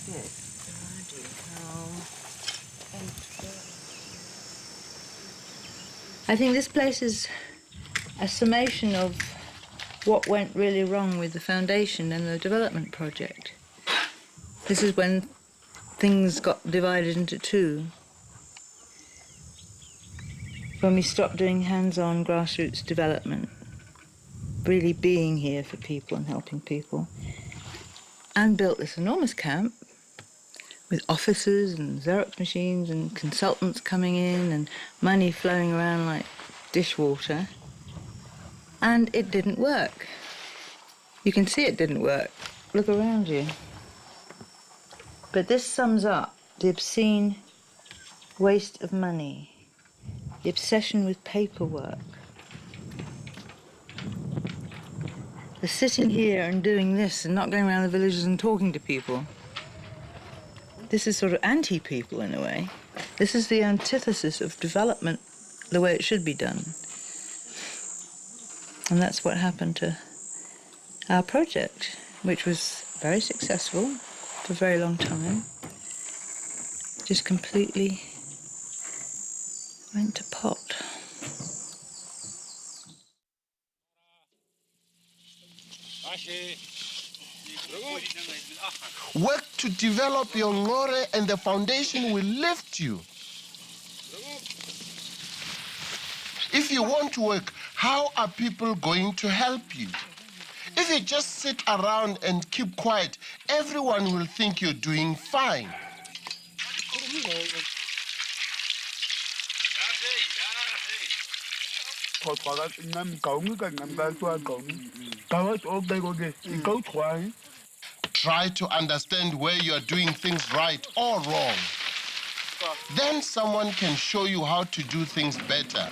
shit. I think this place is a summation of what went really wrong with the foundation and the development project. This is when things got divided into two. When we stopped doing hands-on grassroots development, really being here for people and helping people, and built this enormous camp with offices and Xerox machines and consultants coming in and money flowing around like dishwater. And it didn't work. You can see it didn't work. Look around you. But this sums up the obscene waste of money, the obsession with paperwork, the sitting here and doing this and not going around the villages and talking to people. This is sort of anti-people in a way. This is the antithesis of development the way it should be done. And that's what happened to our project, which was very successful for a very long time. Just completely went to pot. Work to develop your ngore and the foundation will lift you. If you want to work, how are people going to help you? If you just sit around and keep quiet, everyone will think you're doing fine. Try to understand where you're doing things right or wrong. Then someone can show you how to do things better.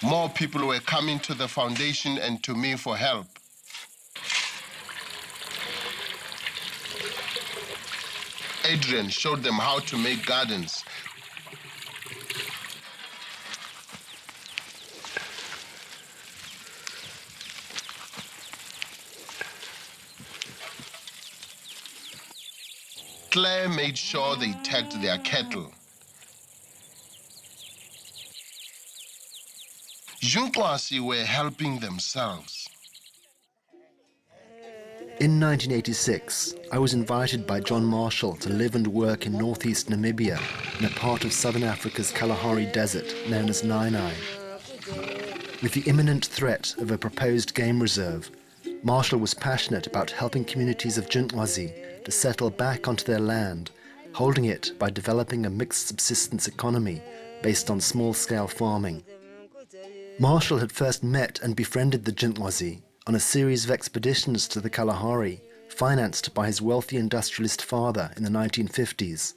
More people were coming to the foundation and to me for help. Adrian showed them how to make gardens. Claire made sure they tagged their cattle. Junkwasi were helping themselves. In 1986, I was invited by John Marshall to live and work in northeast Namibia, in a part of southern Africa's Kalahari Desert known as Nyae-Nyae. With the imminent threat of a proposed game reserve, Marshall was passionate about helping communities of Junkwasi to settle back onto their land, holding it by developing a mixed subsistence economy based on small-scale farming. Marshall had first met and befriended the Junkwasi on a series of expeditions to the Kalahari, financed by his wealthy industrialist father in the 1950s.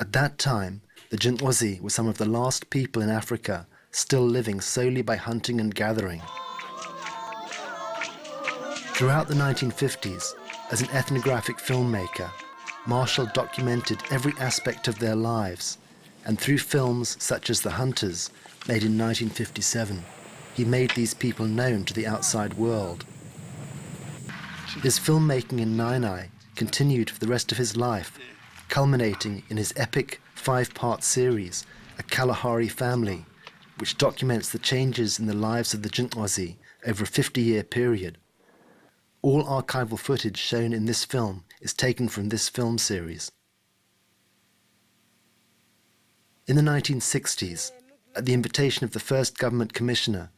At that time, the Junkwasi were some of the last people in Africa still living solely by hunting and gathering. Throughout the 1950s, as an ethnographic filmmaker, Marshall documented every aspect of their lives, and through films such as The Hunters, made in 1957, he made these people known to the outside world. His filmmaking in Nyae-Nyae continued for the rest of his life, culminating in his epic 5-part series, A Kalahari Family, which documents the changes in the lives of the Junkwasi over a 50-year period. All archival footage shown in this film is taken from this film series. In the 1960s, at the invitation of the first government commissioner,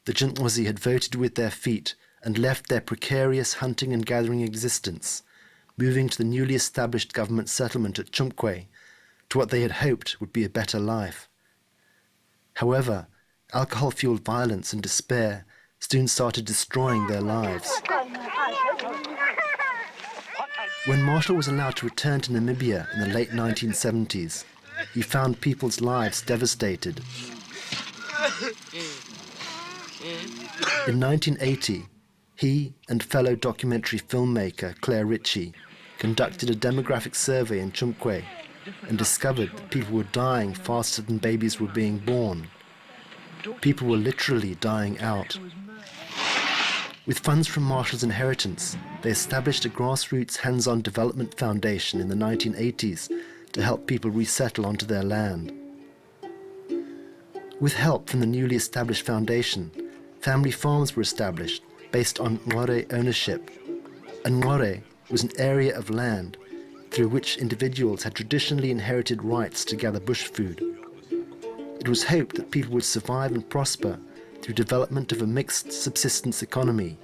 the Junkwasi had voted with their feet and left their precarious hunting and gathering existence, moving to the newly established government settlement at Chumkwe, to what they had hoped would be a better life. However, alcohol-fueled violence and despair soon started destroying their lives. When Marshall was allowed to return to Namibia in the late 1970s, he found people's lives devastated. In 1980, he and fellow documentary filmmaker Claire Ritchie conducted a demographic survey in Chumkwe and discovered that people were dying faster than babies were being born. People were literally dying out. With funds from Marshall's inheritance, they established a grassroots hands-on development foundation in the 1980s to help people resettle onto their land. With help from the newly established foundation, family farms were established based on Ngore ownership. And Ngore was an area of land through which individuals had traditionally inherited rights to gather bush food. It was hoped that people would survive and prosper through development of a mixed subsistence economy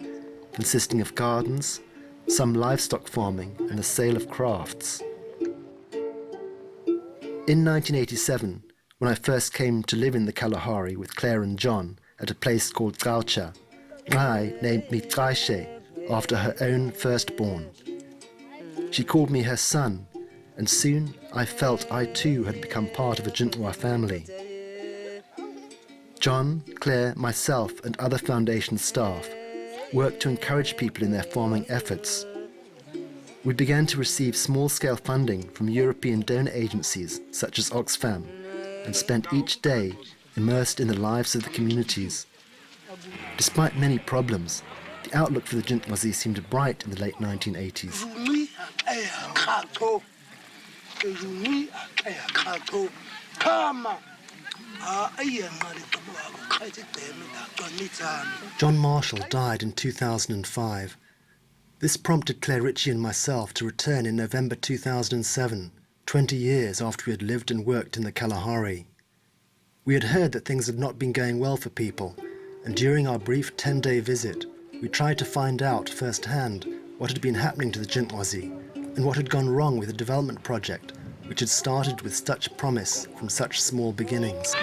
consisting of gardens, some livestock farming and the sale of crafts. In 1987, when I first came to live in the Kalahari with Claire and John at a place called Gaucha, Nyae named me Nyae-Nyae after her own firstborn. She called me her son, and soon I felt I too had become part of a Jintwa family. John, Claire, myself and other foundation staff worked to encourage people in their farming efforts. We began to receive small-scale funding from European donor agencies such as Oxfam and spent each day immersed in the lives of the communities. Despite many problems, the outlook for the Jintwazi seemed bright in the late 1980s. John Marshall died in 2005. This prompted Claire Ritchie and myself to return in November 2007, 20 years after we had lived and worked in the Kalahari. We had heard that things had not been going well for people, and during our brief 10-day visit, we tried to find out firsthand what had been happening to the Jintwazi and what had gone wrong with the development project, which had started with such promise from such small beginnings.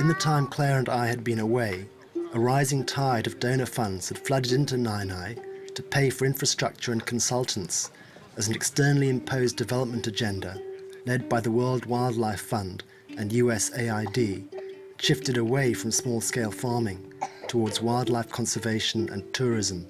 In the time Claire and I had been away, a rising tide of donor funds had flooded into Nyae-Nyae to pay for infrastructure and consultants as an externally imposed development agenda led by the World Wildlife Fund and USAID shifted away from small-scale farming towards wildlife conservation and tourism.